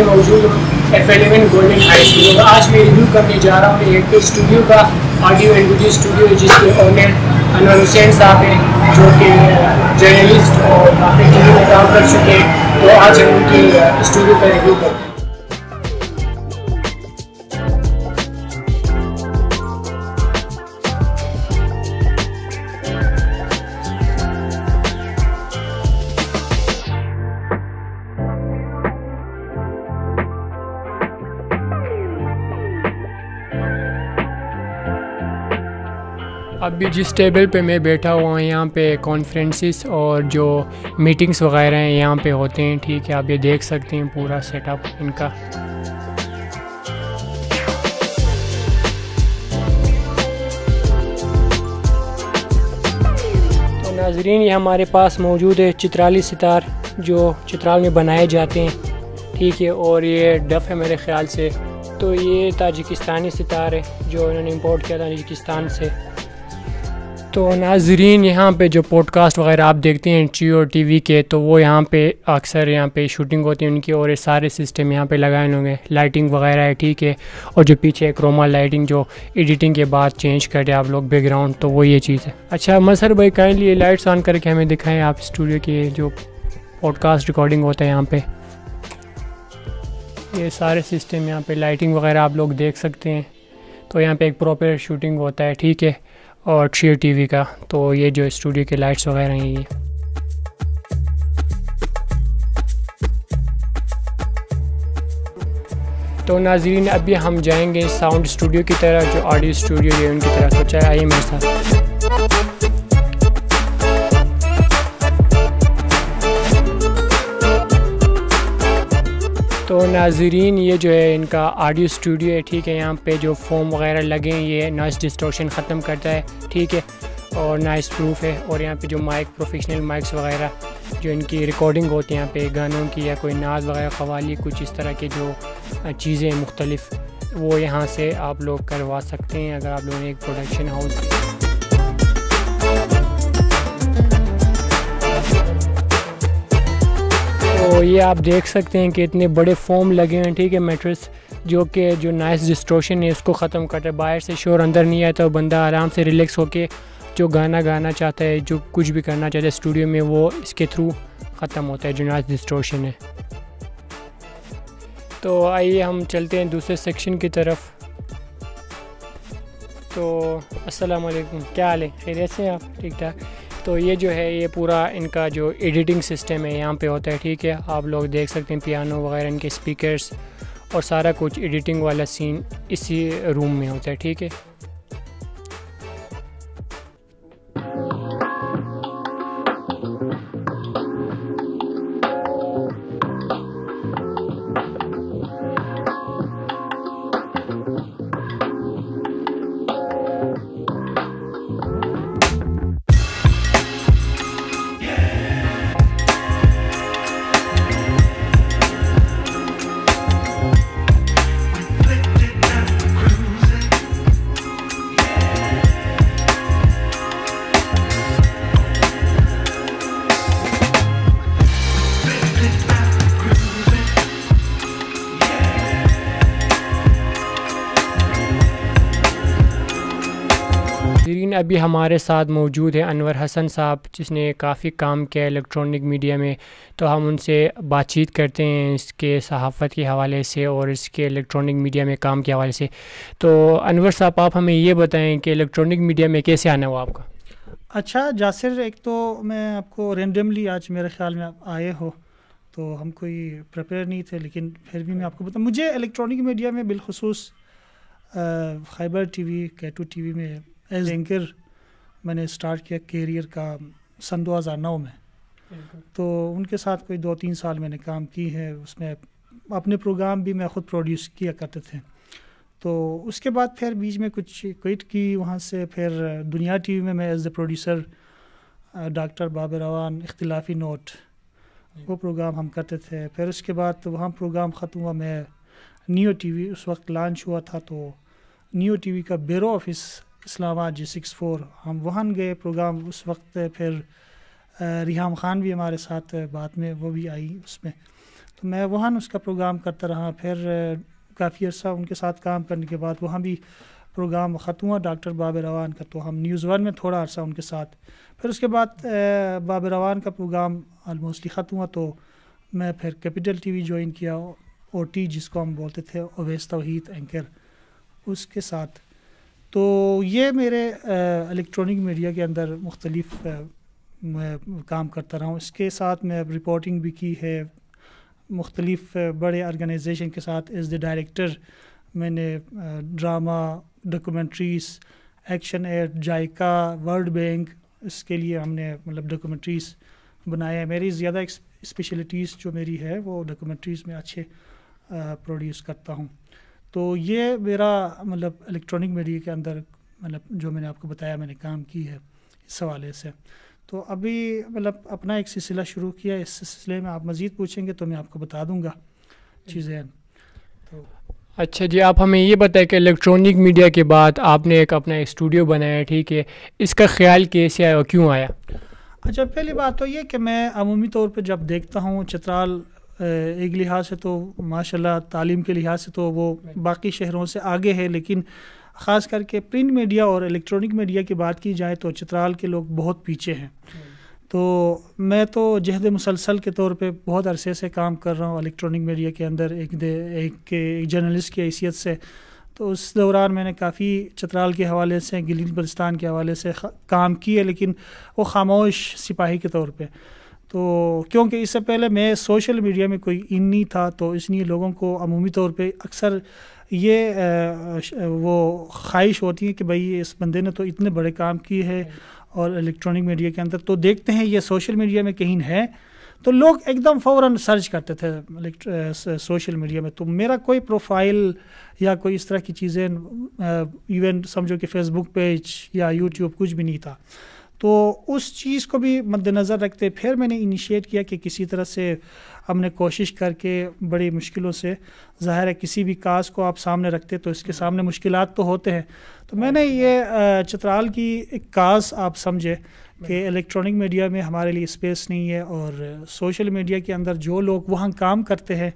میں موجود ہوں F11 گولڈن ہائی اسکول. آج میں ریویو کرنے جا رہا ہوں ایک اسٹوڈیو کا, آڈیو اینڈ ویڈیو اسٹوڈیو, جس کے اونر انور حسین صاحب ہیں, جو کہ جرنلسٹ اور کافی ٹی وی میں کام کر چکے ہیں. تو آج ہم ان کی اسٹوڈیو کا ریویو کرتے ہیں. ابھی جس ٹیبل پہ میں بیٹھا ہوا ہوں یہاں پہ کانفرنسز اور جو میٹنگز وغیرہ ہیں یہاں پہ ہوتے ہیں. ٹھیک ہے, آپ یہ دیکھ سکتے ہیں پورا سیٹ اپ ان کا. تو ناظرین, یہ ہمارے پاس موجود ہے چترالی ستار, جو چترال میں بنائے جاتے ہیں. ٹھیک ہے, اور یہ ڈف ہے میرے خیال سے. تو یہ تاجکستانی ستار ہے جو انہوں نے امپورٹ کیا تاجکستان سے. تو ناظرین, یہاں پہ جو پوڈ کاسٹ وغیرہ آپ دیکھتے ہیں جیو ٹی وی کے, تو وہ یہاں پہ اکثر یہاں پہ شوٹنگ ہوتی ہے ان کی, اور یہ سارے سسٹم یہاں پہ لگائے ہوں گے. لائٹنگ وغیرہ ہے, ٹھیک ہے, اور جو پیچھے کروما لائٹنگ جو ایڈیٹنگ کے بعد چینج کرتے آپ لوگ بیک گراؤنڈ, تو وہ یہ چیز ہے. اچھا مظہر بھائی, کائنڈلی یہ لائٹس آن کر کے ہمیں دکھائیں آپ اسٹوڈیو کی جو پوڈ کاسٹ ریکارڈنگ ہوتا ہے یہاں پہ. یہ سارے سسٹم یہاں پہ لائٹنگ وغیرہ آپ لوگ دیکھ سکتے ہیں. تو یہاں پہ ایک پراپر شوٹنگ ہوتا ہے, ٹھیک ہے, اور جیو ٹی وی کا. تو یہ جو اسٹوڈیو کے لائٹس وغیرہ ہیں یہ. تو ناظرین, ابھی ہم جائیں گے ساؤنڈ اسٹوڈیو کی طرح, جو آڈیو اسٹوڈیو ہے ان کی طرح. تو چاہے آئیے میرے ساتھ. تو ناظرین, یہ جو ہے ان کا آڈیو اسٹوڈیو ہے, ٹھیک ہے. یہاں پہ جو فوم وغیرہ لگے ہیں یہ نوائز ڈسٹورشن ختم کرتا ہے, ٹھیک ہے, اور نوائز پروف ہے. اور یہاں پہ جو مائک, پروفیشنل مائکس وغیرہ جو ان کی ریکارڈنگ ہوتی ہے یہاں پہ گانوں کی, یا کوئی ناز وغیرہ, قوالی, کچھ اس طرح کے جو چیزیں مختلف, وہ یہاں سے آپ لوگ کروا سکتے ہیں اگر آپ لوگوں نے ایک پروڈکشن ہاؤس. تو یہ آپ دیکھ سکتے ہیں کہ اتنے بڑے فوم لگے ہیں, ٹھیک ہے, میٹرس, جو کہ جو نائس ڈسٹورشن ہے اس کو ختم کرتا ہے. باہر سے شور اندر نہیں آتا, بندہ آرام سے ریلیکس ہو کے جو گانا گانا چاہتا ہے, جو کچھ بھی کرنا چاہتا ہے اسٹوڈیو میں, وہ اس کے تھرو ختم ہوتا ہے جو نائس ڈسٹورشن ہے. تو آئیے ہم چلتے ہیں دوسرے سیکشن کی طرف. تو السلام علیکم, کیا حال ہے, خیریت سے آپ, ٹھیک ٹھاک. تو یہ جو ہے یہ پورا ان کا جو ایڈیٹنگ سسٹم ہے یہاں پہ ہوتا ہے, ٹھیک ہے. آپ لوگ دیکھ سکتے ہیں پیانو وغیرہ, ان کے اسپیکرز اور سارا کچھ ایڈیٹنگ والا سین اسی روم میں ہوتا ہے, ٹھیک ہے. ابھی ہمارے ساتھ موجود ہیں انور حسن صاحب, جس نے کافی کام کیا الیکٹرانک میڈیا میں. تو ہم ان سے بات چیت کرتے ہیں اس کے صحافت کے حوالے سے اور اس کے الیکٹرانک میڈیا میں کام کے حوالے سے. تو انور صاحب, آپ ہمیں یہ بتائیں کہ الیکٹرانک میڈیا میں کیسے آنا ہوا آپ کا؟ اچھا جاسر, ایک تو میں آپ کو رینڈملی آج میرے خیال میں آپ آئے ہو, تو ہم کوئی پریپیئر نہیں تھے, لیکن پھر بھی میں آپ کو بتاؤں, مجھے الیکٹرانک میڈیا میں بالخصوص خیبر ٹی وی, کیٹو ٹی وی میں ایز اینکر میں نے اسٹارٹ کیا کیریئر کا سن 2009 میں. تو ان کے ساتھ کوئی 2-3 سال میں نے کام کی ہے. اس میں اپنے پروگرام بھی میں خود پروڈیوس کیا کرتے تھے. تو اس کے بعد پھر بیچ میں کچھ کوئٹ کی, وہاں سے پھر دنیا ٹی وی میں as a producer doctor Babar روان اختلافی نوٹ, وہ پروگرام ہم کرتے تھے. پھر اس کے بعد وہاں پروگرام ختم ہوا, میں نیو ٹی وی اس وقت لانچ ہوا تھا, تو نیو ٹی وی کا بیرو آفس اسلام آباد G64 ہم وہاں گئے پروگرام. اس وقت پھر ریحام خان بھی ہمارے ساتھ بعد میں وہ بھی آئی اس میں. تو میں وہاں اس کا پروگرام کرتا رہا. پھر کافی عرصہ ان کے ساتھ کام کرنے کے بعد وہاں بھی پروگرام ختم ہوا ڈاکٹر باب روان کا, تو ہم نیوز ون میں تھوڑا عرصہ ان کے ساتھ. پھر اس کے بعد باب روان کا پروگرام آلموسٹلی ختم ہوا تو میں پھر کیپٹل ٹی وی جوائن کیا, او ٹی جس کو ہم بولتے تھے, اویس توحید اینکر, اس کے ساتھ. تو یہ میرے الیکٹرانک میڈیا کے اندر مختلف میں کام کرتا رہا ہوں. اس کے ساتھ میں رپورٹنگ بھی کی ہے مختلف بڑے آرگنائزیشن کے ساتھ. ایز دی ڈائریکٹر میں نے drama, documentaries, Action Aid, JICA, World Bank, اس کے لیے ہم نے مطلب ڈاکومنٹریز بنایا ہے. میری زیادہ اسپیشلٹیز جو میری ہے وہ ڈاکومنٹریز میں اچھے پروڈیوس کرتا ہوں. تو یہ میرا مطلب الیکٹرانک میڈیا کے اندر مطلب جو میں نے آپ کو بتایا میں نے کام کی ہے اس حوالے سے. تو ابھی مطلب اپنا ایک سلسلہ شروع کیا, اس سلسلے میں آپ مزید پوچھیں گے تو میں آپ کو بتا دوں گا چیزیں. تو اچھا جی, آپ ہمیں یہ بتائیں کہ الیکٹرانک میڈیا کے بعد آپ نے ایک اپنا اسٹوڈیو بنایا, ٹھیک ہے, اس کا خیال کیسے آیا اور کیوں آیا؟ اچھا, پہلی بات تو یہ کہ میں عمومی طور پہ جب دیکھتا ہوں چترال ایک لحاظ سے تو ماشاءاللہ تعلیم کے لحاظ سے تو وہ باقی شہروں سے آگے ہے, لیکن خاص کر کے پرنٹ میڈیا اور الیکٹرانک میڈیا کی بات کی جائے تو چترال کے لوگ بہت پیچھے ہیں. تو میں تو جہد مسلسل کے طور پہ بہت عرصے سے کام کر رہا ہوں الیکٹرانک میڈیا کے اندر ایک جرنلسٹ کی حیثیت سے. تو اس دوران میں نے کافی چترال کے حوالے سے, گلگت بلتستان کے حوالے سے کام کیے, لیکن وہ خاموش سپاہی کے طور پہ. تو کیونکہ اس سے پہلے میں سوشل میڈیا میں کوئی ان نہیں تھا, تو اس لیے لوگوں کو عمومی طور پہ اکثر یہ وہ خواہش ہوتی ہے کہ بھئی اس بندے نے تو اتنے بڑے کام کیے ہے اور الیکٹرانک میڈیا کے اندر, تو دیکھتے ہیں یہ سوشل میڈیا میں کہیں ہے, تو لوگ ایک دم فوراً سرچ کرتے تھے سوشل میڈیا میں. تو میرا کوئی پروفائل یا کوئی اس طرح کی چیزیں ایون سمجھو کہ فیس بک پیج یا یوٹیوب کچھ بھی نہیں تھا. تو اس چیز کو بھی مد نظر رکھتے پھر میں نے انیشیٹ کیا کہ کسی طرح سے ہم نے کوشش کر کے بڑی مشکلوں سے, ظاہر ہے کسی بھی کاز کو آپ سامنے رکھتے تو اس کے سامنے مشکلات تو ہوتے ہیں. تو میں نے یہ چترال کی ایک کاز آپ سمجھے کہ الیکٹرانک میڈیا میں ہمارے لیے اسپیس نہیں ہے, اور سوشل میڈیا کے اندر جو لوگ وہاں کام کرتے ہیں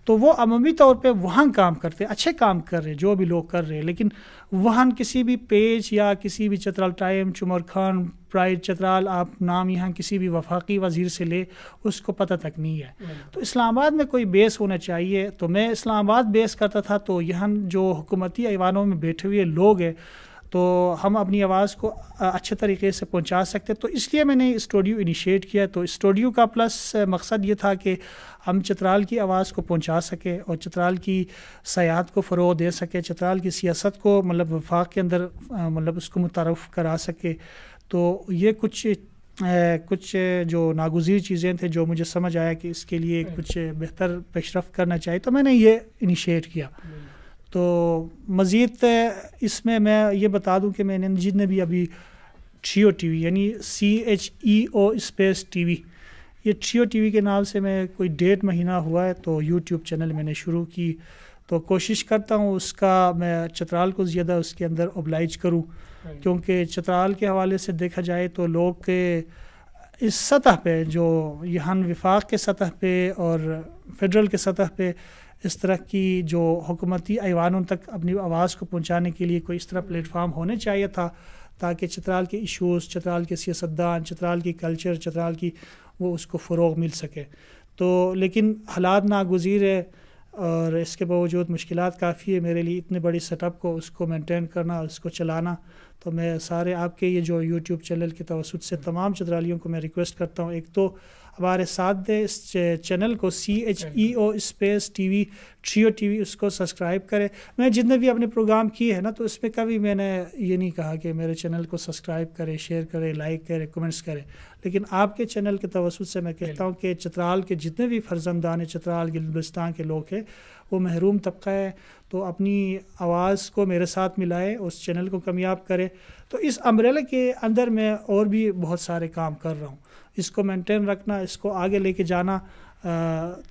تو وہ عمومی طور پہ وہاں کام کرتے ہیں, اچھے کام کر رہے جو بھی لوگ کر رہے ہیں, لیکن وہاں کسی بھی پیج یا کسی بھی چترال ٹائم, چمر خان, پرائڈ چترال, آپ نام یہاں کسی بھی وفاقی وزیر سے لے اس کو پتہ تک نہیں ہے. تو اسلام آباد میں کوئی بیس ہونا چاہیے, تو میں اسلام آباد بیس کرتا تھا. تو یہاں جو حکومتی ایوانوں میں بیٹھے ہوئے لوگ ہیں تو ہم اپنی آواز کو اچھے طریقے سے پہنچا سکتے, تو اس لیے میں نے اسٹوڈیو انیشیٹ کیا. تو اسٹوڈیو کا پلس مقصد یہ تھا کہ ہم چترال کی آواز کو پہنچا سکے اور چترال کی سیاحت کو فروغ دے سکے, چترال کی سیاست کو مطلب وفاق کے اندر مطلب اس کو متعارف کرا سکے. تو یہ کچھ جو ناگزیر چیزیں تھے جو مجھے سمجھ آیا کہ اس کے لیے کچھ بہتر پیش رفت کرنا چاہیے, تو میں نے یہ انیشیٹ کیا. تو مزید اس میں یہ بتا دوں کہ میں نے جتنے بھی ابھی ٹریو ٹی وی یعنی CHEO اسپیس ٹی وی, یہ ٹریو ٹی وی کے نام سے میں کوئی 1.5 مہینہ ہوا ہے تو یوٹیوب چینل میں نے شروع کی. تو کوشش کرتا ہوں اس کا میں چترال کو زیادہ اس کے اندر اوبلائج کروں, کیونکہ چترال کے حوالے سے دیکھا جائے تو لوگ کے اس سطح پہ جو یہاں وفاق کے سطح پہ اور فیڈرل کے سطح پہ اس طرح کی جو حکومتی ایوانوں تک اپنی آواز کو پہنچانے کے لیے کوئی اس طرح پلیٹ فارم ہونے چاہیے تھا, تاکہ چترال کے ایشوز, چترال کے سیاستدان, چترال کی کلچر, چترال کی وہ اس کو فروغ مل سکے. تو لیکن حالات ناگزیر ہے اور اس کے باوجود مشکلات کافی ہے میرے لیے اتنے بڑی سیٹ اپ کو اس کو مینٹین کرنا, اس کو چلانا. تو میں سارے آپ کے یہ جو یوٹیوب چینل کے توسط سے تمام چترالیوں کو میں ریکویسٹ کرتا ہوں, ایک تو ہمارے ساتھ دیں اس چینل کو CHEO space T V, trio T V, اس کو سبسکرائب کرے. میں جتنے بھی اپنے پروگرام کیے ہیں نا تو اس میں کبھی میں نے یہ نہیں کہا کہ میرے چینل کو سبسکرائب کرے, شیئر کرے, لائک کرے, کمنٹس کرے, لیکن آپ کے چینل کے توسط سے میں کہتا ہوں کہ چترال کے جتنے بھی فرزندان ہیں, چترال گلگت بلتستان کے لوگ ہیں, وہ محروم طبقہ ہے, تو اپنی آواز کو میرے ساتھ ملائے, اس چینل کو کامیاب کرے. تو اس امبریلا کے اندر میں اور بھی بہت سارے کام کر رہا ہوں, اس کو مینٹین رکھنا, اس کو آگے لے کے جانا,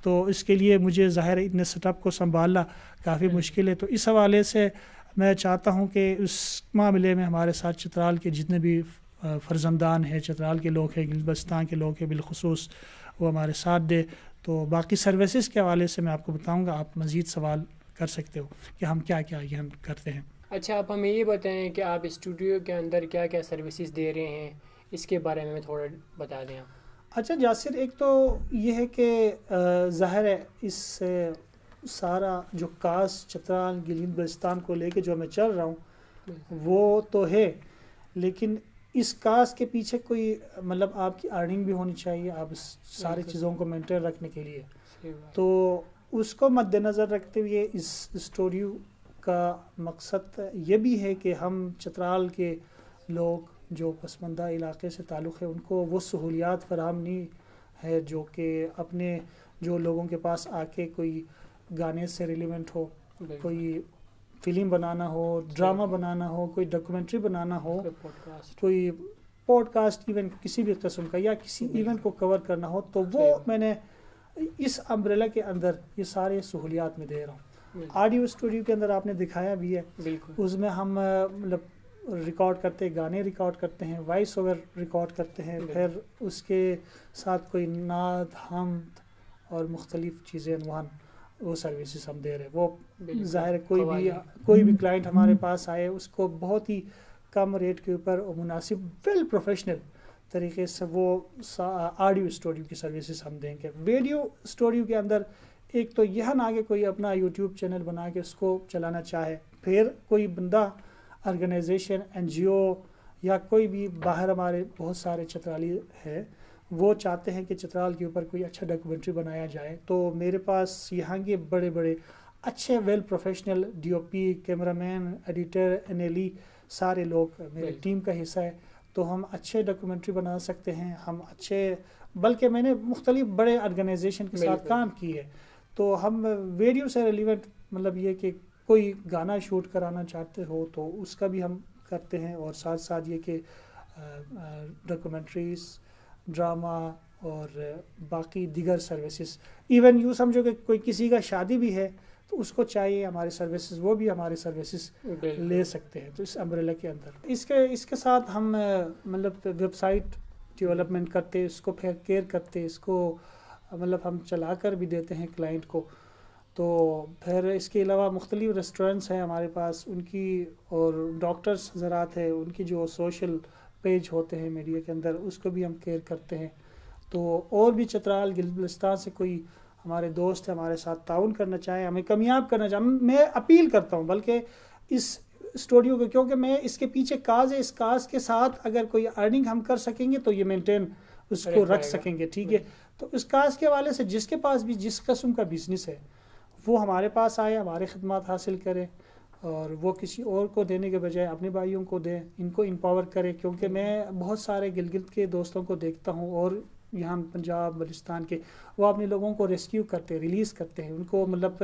تو اس کے لیے مجھے ظاہر اتنے سیٹ اپ کو سنبھالنا کافی مشکل ہے. تو اس حوالے سے میں چاہتا ہوں کہ اس معاملے میں ہمارے ساتھ چترال کے جتنے بھی فرزندان ہیں, چترال کے لوگ ہیں, گلگت بلتستان کے لوگ ہیں بالخصوص, وہ ہمارے ساتھ دے. تو باقی سروسز کے حوالے سے میں آپ کو بتاؤں گا, آپ مزید سوال کر سکتے ہو کہ ہم کیا کیا یہ ہم کرتے ہیں. اچھا, آپ ہمیں یہ بتائیں کہ آپ اسٹوڈیو کے اندر کیا کیا سروسز دے رہے ہیں, اس کے بارے میں تھوڑا بتا دیں آپ. اچھا جاسر, ایک تو یہ ہے کہ ظاہر ہے اس سے سارا جو کاس چترال گلگت بلتستان کو لے کے جو میں چل رہا ہوں وہ تو ہے, لیکن اس کاس کے پیچھے کوئی مطلب آپ کی ارننگ بھی ہونی چاہیے, آپ اس ساری چیزوں کو مینٹین رکھنے کے لیے. تو اس کو مد نظر رکھتے ہوئے اس اسٹوڈیو کا مقصد یہ بھی ہے کہ ہم چترال کے لوگ جو پسماندہ علاقے سے تعلق ہے ان کو وہ سہولیات فراہم نہیں ہے جو کہ اپنے جو لوگوں کے پاس آ کے کوئی گانے سے ریلیونٹ ہو, کوئی فلم بنانا ہو, ڈرامہ بنانا ہو, کوئی ڈاکومنٹری بنانا ہو, کوئی پوڈ کاسٹ ایونٹ کسی بھی قسم کا یا کسی ایونٹ کو کور کرنا ہو, تو وہ میں نے اس امبریلا کے اندر یہ سارے سہولیات میں دے رہا ہوں. آڈیو اسٹوڈیو کے اندر آپ نے دکھایا بھی ہے, اس میں ہم مطلب ریکارڈ کرتے گانے ریکارڈ کرتے ہیں, وائس اوور ریکارڈ کرتے ہیں, پھر اس کے ساتھ کوئی نعت حمد اور مختلف چیزیں وہاں وہ سروسز ہم دے رہے ہیں. وہ ظاہر کوئی بھی کلائنٹ ہمارے پاس آئے اس کو بہت ہی کم ریٹ کے اوپر اور مناسب ویل پروفیشنل طریقے سے وہ آڈیو اسٹوڈیو کی سروسز ہم دیں گے. ویڈیو اسٹوڈیو کے اندر ایک تو یہ نہ کہ کوئی اپنا یوٹیوب چینل بنا کے اس کو چلانا چاہے, پھر کوئی بندہ آرگنائزیشن این جی او یا کوئی بھی باہر ہمارے بہت سارے چترالی ہے وہ چاہتے ہیں کہ چترال کے اوپر کوئی اچھا ڈاکومنٹری بنایا جائے, تو میرے پاس یہاں کے بڑے بڑے اچھے ویل پروفیشنل ڈی او پی, کیمرہ مین, ایڈیٹر, این ایل ای سارے لوگ میری ٹیم کا حصہ ہے. تو ہم اچھے ڈاکومنٹری بنا سکتے ہیں, ہم اچھے, بلکہ میں نے مختلف بڑے آرگنائزیشن کے ساتھ کام کی ہے. تو ہم ویڈیو سے ریلیونٹ مطلب یہ کہ کوئی گانا شوٹ کرانا چاہتے ہو تو اس کا بھی ہم کرتے ہیں, اور ساتھ ساتھ یہ کہ ڈاکومنٹریز, ڈرامہ اور باقی دیگر سروسز, ایون یوں سمجھو کہ کوئی کسی کا شادی بھی ہے تو اس کو چاہیے ہمارے سروسز, وہ بھی ہمارے سروسز لے سکتے ہیں. تو اس امبریلا کے اندر اس کے ساتھ ہم مطلب ویب سائٹ ڈیولپمنٹ کرتے, اس کو پھر کیئر کرتے, اس کو مطلب ہم چلا کر بھی دیتے ہیں کلائنٹ کو. تو پھر اس کے علاوہ مختلف ریسٹورنٹس ہیں ہمارے پاس, ان کی اور ڈاکٹرز حضرات ہیں, ان کی جو سوشل پیج ہوتے ہیں میڈیا کے اندر اس کو بھی ہم کیئر کرتے ہیں. تو اور بھی چترال گلگت بلتستان سے کوئی ہمارے دوست ہمارے ساتھ تعاون کرنا چاہیں, ہمیں کامیاب کرنا چاہیں, میں اپیل کرتا ہوں بلکہ اس اسٹوڈیو کو, کیونکہ میں اس کے پیچھے کاز ہے, اس کاز کے ساتھ اگر کوئی ارننگ ہم کر سکیں گے تو یہ مینٹین اس کو رکھ سکیں گے. ٹھیک ہے, تو اس کاز کے حوالے سے جس کے پاس بھی جس قسم کا بزنس ہے وہ ہمارے پاس آئے, ہمارے خدمات حاصل کرے, اور وہ کسی اور کو دینے کے بجائے اپنے بھائیوں کو دیں, ان کو امپاور کرے. کیونکہ میں بہت سارے گلگت کے دوستوں کو دیکھتا ہوں اور یہاں پنجاب بلوچستان کے, وہ اپنے لوگوں کو ریسکیو کرتے, ریلیز کرتے ہیں, ان کو مطلب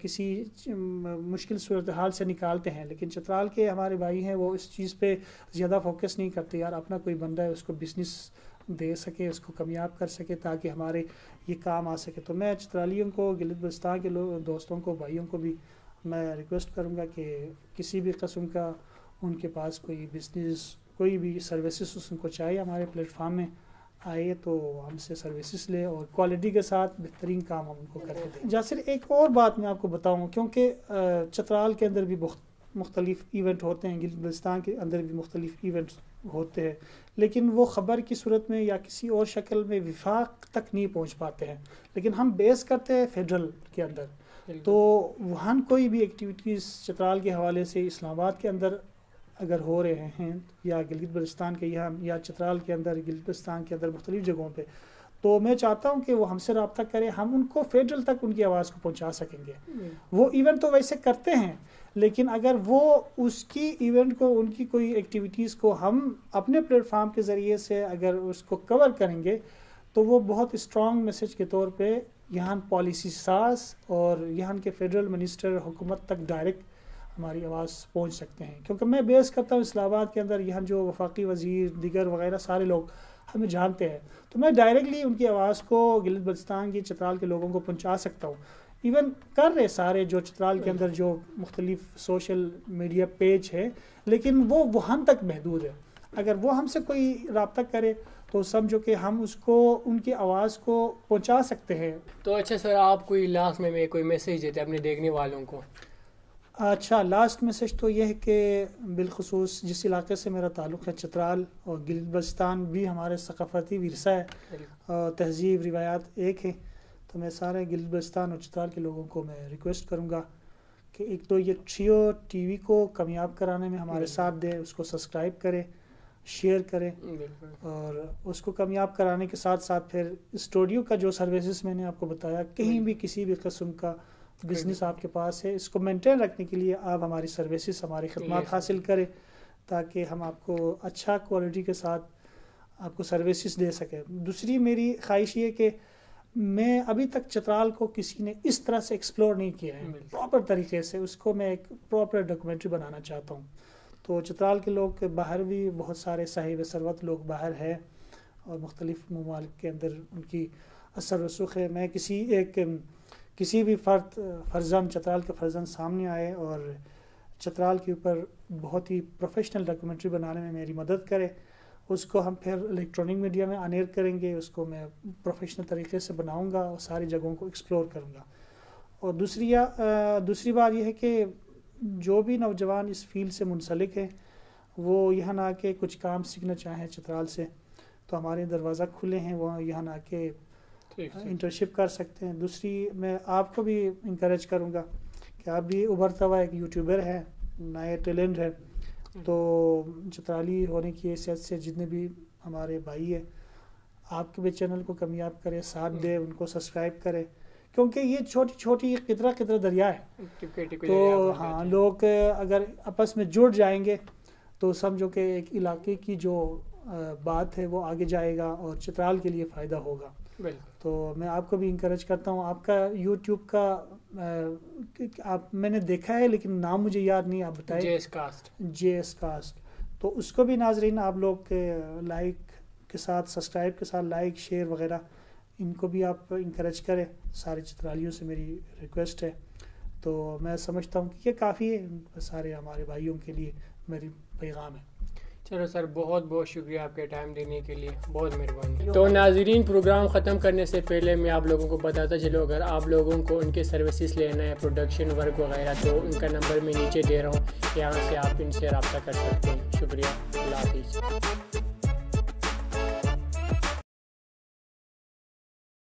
کسی مشکل صورتحال سے نکالتے ہیں. لیکن چترال کے ہمارے بھائی ہیں وہ اس چیز پہ زیادہ فوکس نہیں کرتے, یار اپنا کوئی بندہ ہے اس کو بزنس دے سکے, اس کو کامیاب کر سکے تاکہ ہمارے یہ کام آ سکے. تو میں چترالیوں کو, گلگت بلتستان کے دوستوں کو, بھائیوں کو بھی میں ریکویسٹ کروں گا کہ کسی بھی قسم کا ان کے پاس کوئی بزنس, کوئی بھی سروسز ان کو چاہیے, ہمارے پلیٹ فارم میں آئے تو ہم سے سروسز لے اور کوالٹی کے ساتھ بہترین کام ہم ان کو کر کے دیں. جیسے ایک اور بات میں آپ کو بتاؤں, کیونکہ چترال کے اندر بھی مختلف ایونٹ ہوتے ہیں, گلگت بلتستان کے اندر بھی مختلف ایونٹس ہوتے ہیں, لیکن وہ خبر کی صورت میں یا کسی اور شکل میں وفاق تک نہیں پہنچ پاتے ہیں. لیکن ہم بیس کرتے ہیں فیڈرل کے اندر, تو وہاں کوئی بھی ایکٹیویٹیز چترال کے حوالے سے اسلام آباد کے اندر اگر ہو رہے ہیں یا گلگت بلتستان کے یہاں یا چترال کے اندر, گلگت بلتستان کے اندر مختلف جگہوں پہ, تو میں چاہتا ہوں کہ وہ ہم سے رابطہ کریں, ہم ان کو فیڈرل تک ان کی آواز کو پہنچا سکیں گے. وہ ایونٹ تو ویسے کرتے ہیں, لیکن اگر وہ اس کی ایونٹ کو, ان کی کوئی ایکٹیویٹیز کو ہم اپنے پلیٹ فارم کے ذریعے سے اگر اس کو کور کریں گے تو وہ بہت اسٹرانگ میسج کے طور پہ یہاں پالیسی ساز اور یہاں کے فیڈرل منسٹر حکومت تک ڈائریکٹ ہماری آواز پہنچ سکتے ہیں. کیونکہ میں بیس کرتا ہوں اسلام آباد کے اندر, یہاں جو وفاقی وزیر دیگر وغیرہ سارے لوگ ہمیں جانتے ہیں, تو میں ڈائریکٹلی ان کی آواز کو گلگت بلتستان کی, چترال کے لوگوں کو پہنچا سکتا ہوں. ایون کر رہے سارے جو چترال کے اندر جو مختلف سوشل میڈیا پیج ہے, لیکن وہ وہاں تک محدود ہے. اگر وہ ہم سے کوئی رابطہ کرے تو سمجھو کہ ہم اس کو ان کی آواز کو پہنچا سکتے ہیں. تو اچھا سر, آپ کوئی لاسٹ میں کوئی میسیج دیتے اپنے دیکھنے والوں کو؟ اچھا, لاسٹ میسیج تو یہ ہے کہ بالخصوص جس علاقے سے میرا تعلق ہے, چترال اور گلگت بلتستان بھی ہمارے ثقافتی ورثہ ہے اور تہذیب روایات ایک ہے. تو میں سارے گلگت بلتستان اور چترال کے لوگوں کو میں ریکویسٹ کروں گا کہ ایک تو یہ ٹریو ٹی وی کو کامیاب کرانے میں ہمارے ساتھ دیں, اس کو سبسکرائب کریں, شیئر کریں, اور اس کو کامیاب کرانے کے ساتھ ساتھ پھر اسٹوڈیو کا جو سروسز میں نے آپ کو بتایا, کہیں بھی کسی بھی قسم کا بزنس آپ کے پاس ہے, اس کو مینٹین رکھنے کے لیے آپ ہماری سروسز, ہماری خدمات حاصل کریں تاکہ ہم آپ کو اچھا کوالٹی کے ساتھ آپ کو سروسز دے سکیں. دوسری میری خواہش یہ کہ میں ابھی تک چترال کو کسی نے اس طرح سے ایکسپلور نہیں کیا ہے پراپر طریقے سے, اس کو میں ایک پراپر ڈاکومنٹری بنانا چاہتا ہوں. تو چترال کے لوگ باہر بھی بہت سارے صاحب ثروت لوگ باہر ہیں اور مختلف ممالک کے اندر ان کی اثر رسوخ ہے. میں کسی بھی فرزند چترال کے فرزند سامنے آئے اور چترال کے اوپر بہت ہی پروفیشنل ڈاکومنٹری بنانے میں میری مدد کرے, اس کو ہم پھر الیکٹرانک میڈیا میں آن ایئر کریں گے, اس کو میں پروفیشنل طریقے سے بناؤں گا اور ساری جگہوں کو ایکسپلور کروں گا. اور دوسری بات یہ ہے کہ جو بھی نوجوان اس فیلڈ سے منسلک ہیں وہ یہاں نہ آ کے کچھ کام سیکھنا چاہیں چترال سے, تو ہمارے دروازہ کھلے ہیں, وہ یہاں آ کے انٹرنشپ کر سکتے ہیں. دوسری میں آپ کو بھی انکریج کروں گا کہ آپ بھی ابھرتا ہوا ایک یوٹیوبر ہے, نئے ٹیلنٹ ہے, تو چترالی ہونے کی حیثیت سے جتنے بھی ہمارے بھائی ہیں آپ کے بھی چینل کو کامیاب کرے, ساتھ دے, ان کو سبسکرائب کرے, کیونکہ یہ چھوٹی چھوٹی قطرہ دریا ہے. تو ہاں, لوگ اگر آپس میں جڑ جائیں گے تو سمجھو کہ ایک علاقے کی جو بات ہے وہ آگے جائے گا اور چترال کے لیے فائدہ ہوگا. تو میں آپ کو بھی انکریج کرتا ہوں. آپ کا یوٹیوب کا میں نے دیکھا ہے لیکن نام مجھے یاد نہیں, آپ بتائیں. J S cost. تو اس کو بھی ناظرین آپ لوگ لائک کے ساتھ, سبسکرائب کے ساتھ, لائک شیئر وغیرہ ان کو بھی آپ انکریج کریں. سارے چترالیوں سے میری ریکویسٹ ہے. تو میں سمجھتا ہوں کہ یہ کافی ہے سارے ہمارے بھائیوں کے لیے میری پیغام ہے. چلو سر, بہت بہت شکریہ آپ کے ٹائم دینے کے لیے, بہت مہربانی. تو ناظرین, پروگرام ختم کرنے سے پہلے میں آپ لوگوں کو بتاتا چلو, اگر آپ لوگوں کو ان کے سروسز لینا ہے, پروڈکشن ورک وغیرہ, تو ان کا نمبر میں نیچے دے رہا ہوں, یہاں سے آپ ان سے رابطہ کر سکتے ہیں. شکریہ, اللہ حافظ.